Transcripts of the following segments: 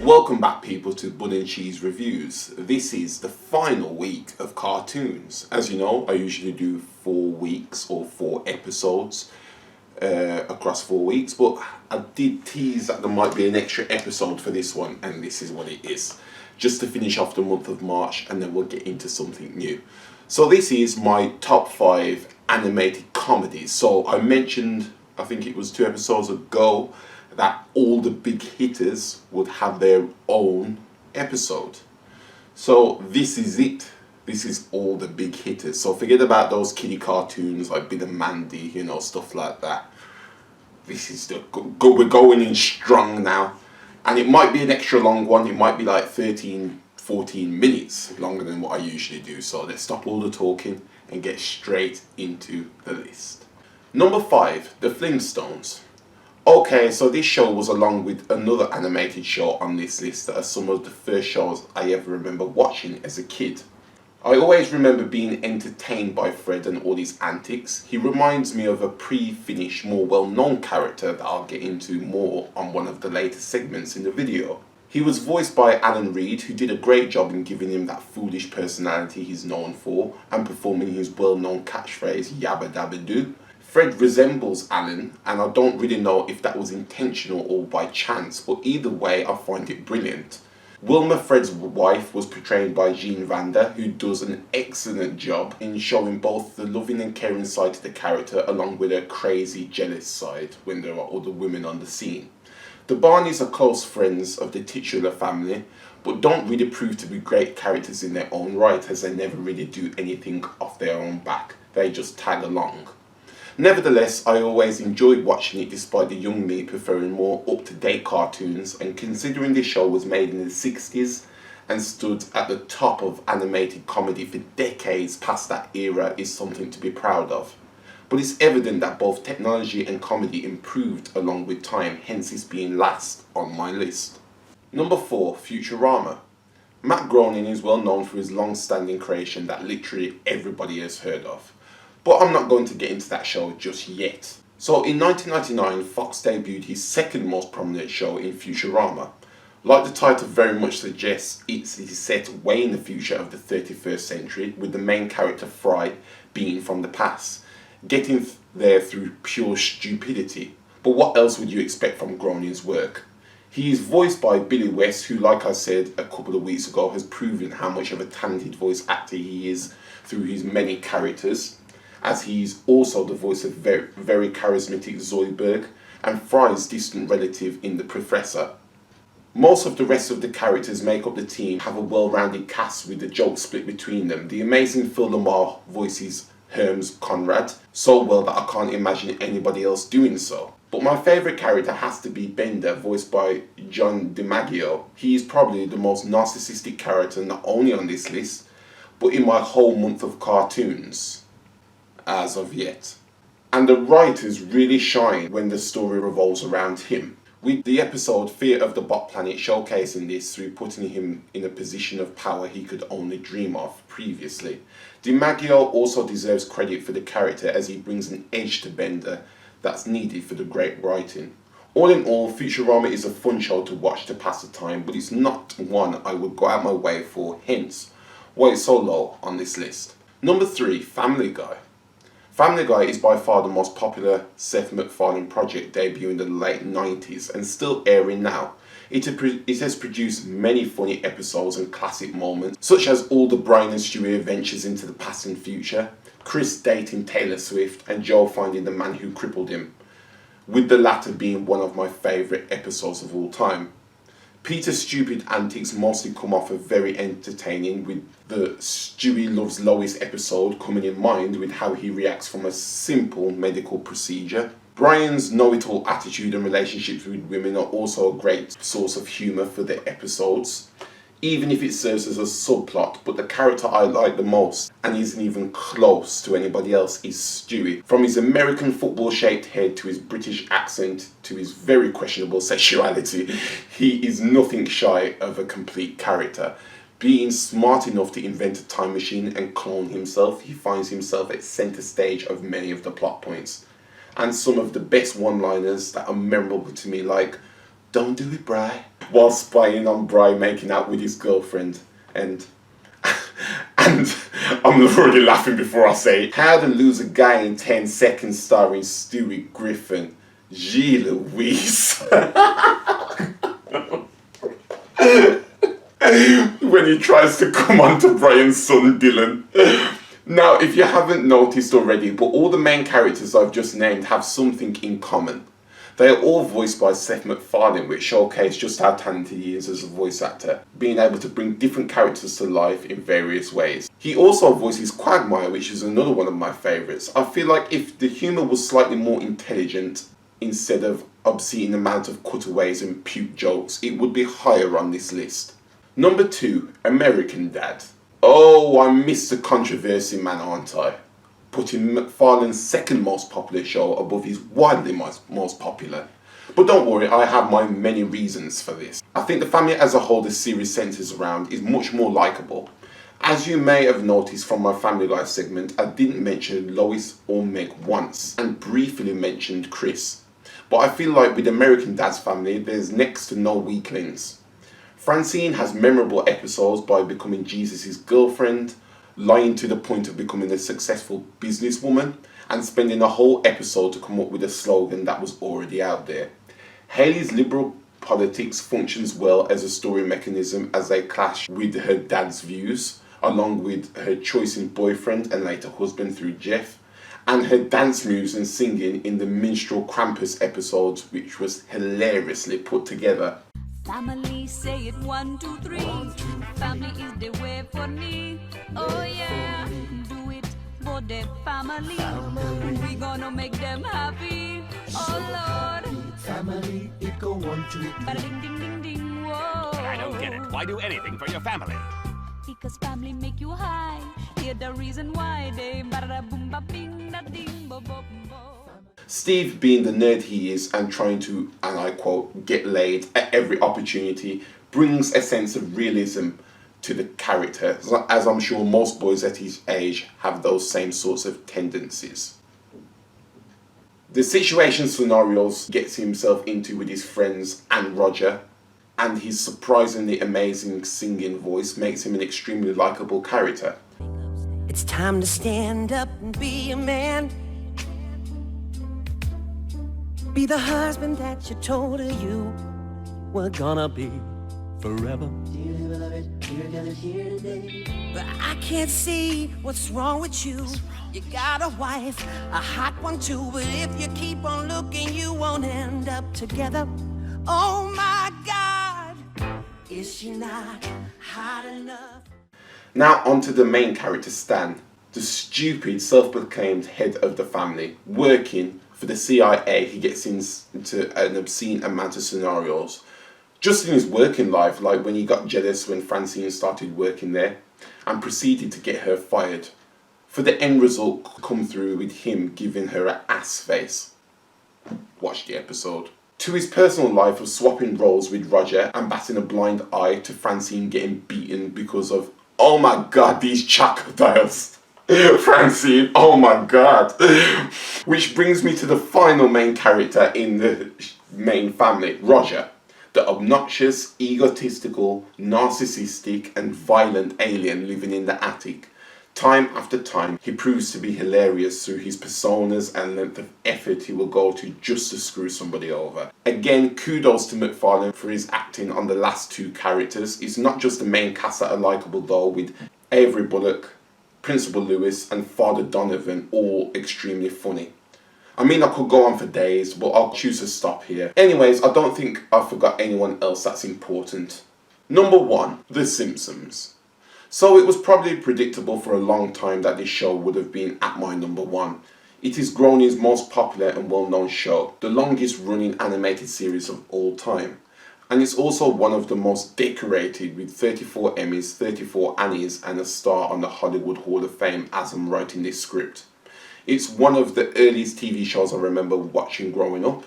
Welcome back, people, to Bun and Cheese Reviews. This is the final week of cartoons. As you know, I usually do 4 weeks or 4 episodes across 4 weeks, but I did tease that there might be an extra episode for this one, and this is what it is. Just to finish off the month of March, and then we'll get into something new. So this is my top 5 animated comedies. So I mentioned, I think it was 2 episodes ago, that all the big hitters would have their own episode. So this is it. This is all the big hitters. So forget about those kiddie cartoons like Bill and Mandy, stuff like that. This is we're going in strong now. And it might be an extra long one. It might be like 13, 14 minutes longer than what I usually do. So let's stop all the talking and get straight into the list. Number 5, The Flintstones. Okay, so this show was along with another animated show on this list that are some of the first shows I ever remember watching as a kid. I always remember being entertained by Fred and all his antics. He reminds me of a pre-finished, more well-known character that I'll get into more on one of the later segments in the video. He was voiced by Alan Reed, who did a great job in giving him that foolish personality he's known for and performing his well-known catchphrase, yabba dabba doo. Fred resembles Alan, and I don't really know if that was intentional or by chance, but either way I find it brilliant. Wilma, Fred's wife, was portrayed by Jean Vander, who does an excellent job in showing both the loving and caring side to the character along with her crazy, jealous side when there are other women on the scene. The Barneys are close friends of the titular family, but don't really prove to be great characters in their own right, as they never really do anything off their own back. They just tag along. Nevertheless, I always enjoyed watching it despite the young me preferring more up-to-date cartoons, and considering this show was made in the 60s and stood at the top of animated comedy for decades past that era is something to be proud of. But it's evident that both technology and comedy improved along with time, hence it's being last on my list. Number 4, Futurama. Matt Groening is well known for his long-standing creation that literally everybody has heard of. But I'm not going to get into that show just yet. So in 1999, Fox debuted his second most prominent show in Futurama. Like the title very much suggests, it is set way in the future of the 31st century, with the main character Fry being from the past, getting there through pure stupidity. But what else would you expect from Groening's work? He is voiced by Billy West, who, like I said a couple of weeks ago, has proven how much of a talented voice actor he is through his many characters, as he's also the voice of very charismatic Zoidberg and Fry's distant relative in The Professor. Most of the rest of the characters make up the team have a well-rounded cast with the jokes split between them. The amazing Phil Lamar voices Hermes Conrad so well that I can't imagine anybody else doing so. But my favourite character has to be Bender, voiced by John DiMaggio. He is probably the most narcissistic character not only on this list, but in my whole month of cartoons as of yet. And the writers really shine when the story revolves around him, with the episode Fear of the Bot Planet showcasing this through putting him in a position of power he could only dream of previously. DiMaggio also deserves credit for the character, as he brings an edge to Bender that's needed for the great writing. All in all, Futurama is a fun show to watch to pass the time, but it's not one I would go out my way for, hence why it's so low on this list. Number 3, Family Guy. Family Guy is by far the most popular Seth MacFarlane project, debuting in the late 90s and still airing now. It has produced many funny episodes and classic moments, such as all the Brian and Stewie adventures into the past and future, Chris dating Taylor Swift, and Joe finding the man who crippled him, with the latter being one of my favourite episodes of all time. Peter's stupid antics mostly come off as very entertaining, with the Stewie Loves Lois episode coming in mind with how he reacts from a simple medical procedure. Brian's know-it-all attitude and relationships with women are also a great source of humour for the episodes, even if it serves as a subplot. But the character I like the most, and isn't even close to anybody else, is Stewie. From his American football-shaped head to his British accent to his very questionable sexuality, he is nothing shy of a complete character. Being smart enough to invent a time machine and clone himself, he finds himself at centre stage of many of the plot points. And some of the best one-liners that are memorable to me, like, "Don't do it, Bri. while spying on Brian making out with his girlfriend. And I'm already laughing before I say it. How to Lose a Guy in 10 Seconds starring Stewie Griffin. Gee Louise. When he tries to come on to Brian's son Dylan. Now, if you haven't noticed already, but all the main characters I've just named have something in common. They are all voiced by Seth MacFarlane, which showcase just how talented he is as a voice actor, being able to bring different characters to life in various ways. He also voices Quagmire, which is another one of my favourites. I feel like if the humour was slightly more intelligent, instead of obscene amount of cutaways and puke jokes, it would be higher on this list. Number 2, American Dad. Oh, I missed the controversy, man, aren't I? Putting MacFarlane's second most popular show above his widely most popular. But don't worry, I have my many reasons for this. I think the family as a whole the series centres around is much more likeable. As you may have noticed from my Family Life segment, I didn't mention Lois or Meg once, and briefly mentioned Chris. But I feel like with American Dad's family, there's next to no weaklings. Francine has memorable episodes by becoming Jesus' girlfriend, lying to the point of becoming a successful businesswoman, and spending a whole episode to come up with a slogan that was already out there. Hayley's liberal politics functions well as a story mechanism as they clash with her dad's views, along with her choice in boyfriend and later husband through Jeff, and her dance moves and singing in the Minstrel Krampus episodes, which was hilariously put together. Family, say it 1, 2, 3. Family is the way for me. Oh yeah, do it for the family. We gonna make them happy. Oh Lord. Family, it go 1, 2, 3. Bada ding ding ding ding. Whoa. I don't get it. Why do anything for your family? Because family make you high. Hear the reason why they bada boom ba bing da ding bo bo bo. Steve, being the nerd he is and trying to, and I quote, get laid at every opportunity, brings a sense of realism to the character, as I'm sure most boys at his age have those same sorts of tendencies. The situation scenarios gets himself into with his friends and Roger, and his surprisingly amazing singing voice makes him an extremely likable character. It's time to stand up and be a man. Be the husband that you told her you were gonna be forever. But I can't see what's wrong with you. You got a wife, a hot one too. But if you keep on looking, you won't end up together. Oh my God, is she not hot enough? Now onto the main character, Stan, the stupid self-proclaimed head of the family, working for the CIA. He gets into an obscene amount of scenarios just in his working life, like when he got jealous when Francine started working there and proceeded to get her fired, for the end result come through with him giving her an ass face. Watch the episode. To his personal life of swapping roles with Roger and batting a blind eye to Francine getting beaten because of, oh my God, these crocodiles. Francine, oh my God. Which brings me to the final main character in the main family, Roger. The obnoxious, egotistical, narcissistic and violent alien living in the attic. Time after time, he proves to be hilarious through his personas and length of effort he will go to just to screw somebody over. Again, kudos to MacFarlane for his acting on the last two characters. It's not just the main cast that are likeable though, with Avery Bullock, Principal Lewis and Father Donovan all extremely funny. I mean, I could go on for days, but I'll choose to stop here. Anyways, I don't think I forgot anyone else that's important. Number 1, The Simpsons. So it was probably predictable for a long time that this show would have been at my number 1. It is Groening's most popular and well-known show, the longest running animated series of all time. And it's also one of the most decorated, with 34 Emmys, 34 Annies and a star on the Hollywood Hall of Fame as I'm writing this script. It's one of the earliest TV shows I remember watching growing up.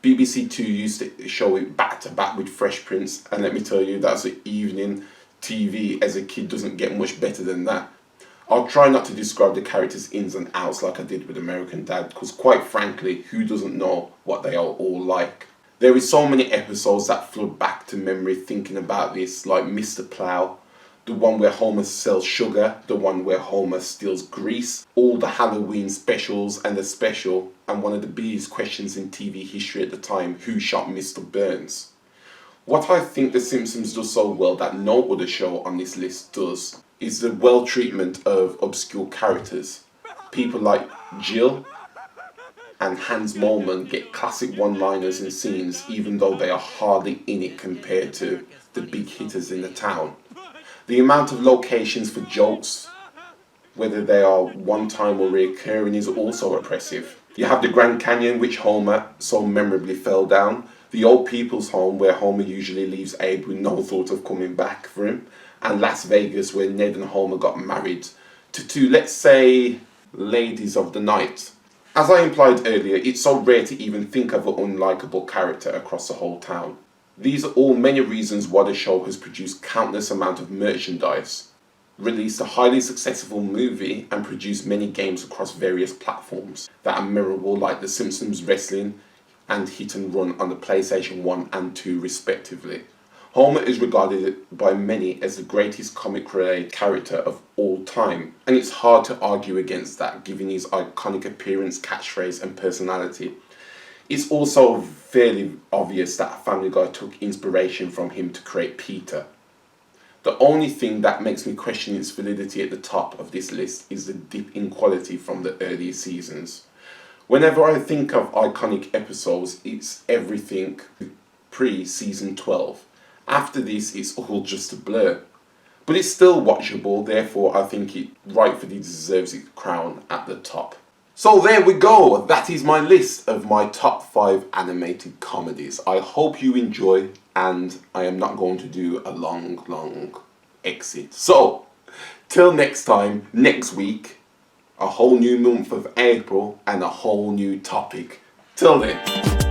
BBC Two used to show it back to back with Fresh Prince, and let me tell you, that's an evening TV as a kid doesn't get much better than that. I'll try not to describe the characters' ins and outs like I did with American Dad, because quite frankly, who doesn't know what they are all like? There is so many episodes that flood back to memory thinking about this, like Mr. Plow, the one where Homer sells sugar, the one where Homer steals grease, all the Halloween specials and the special, and one of the biggest questions in TV history at the time, who shot Mr. Burns? What I think The Simpsons does so well that no other show on this list does is the well treatment of obscure characters. People like Jill and Hans Moleman get classic one-liners and scenes even though they are hardly in it compared to the big hitters in the town. The amount of locations for jokes, whether they are one-time or recurring, is also impressive. You have the Grand Canyon, which Homer so memorably fell down, the old people's home where Homer usually leaves Abe with no thought of coming back for him, and Las Vegas where Ned and Homer got married to two, let's say, ladies of the night. As I implied earlier, it's so rare to even think of an unlikable character across the whole town. These are all many reasons why the show has produced countless amount of merchandise, released a highly successful movie, and produced many games across various platforms that are memorable, like The Simpsons Wrestling and Hit and Run on the PlayStation 1 and 2 respectively. Homer is regarded by many as the greatest comic-related character of all time, and it's hard to argue against that given his iconic appearance, catchphrase and personality. It's also fairly obvious that Family Guy took inspiration from him to create Peter. The only thing that makes me question its validity at the top of this list is the dip in quality from the earlier seasons. Whenever I think of iconic episodes, it's everything pre-season 12. After this, it's all just a blur. But it's still watchable, therefore I think it rightfully deserves its crown at the top. So there we go, that is my list of my top 5 animated comedies. I hope you enjoy, and I am not going to do a long exit. So, till next time, next week, a whole new month of April and a whole new topic. Till then.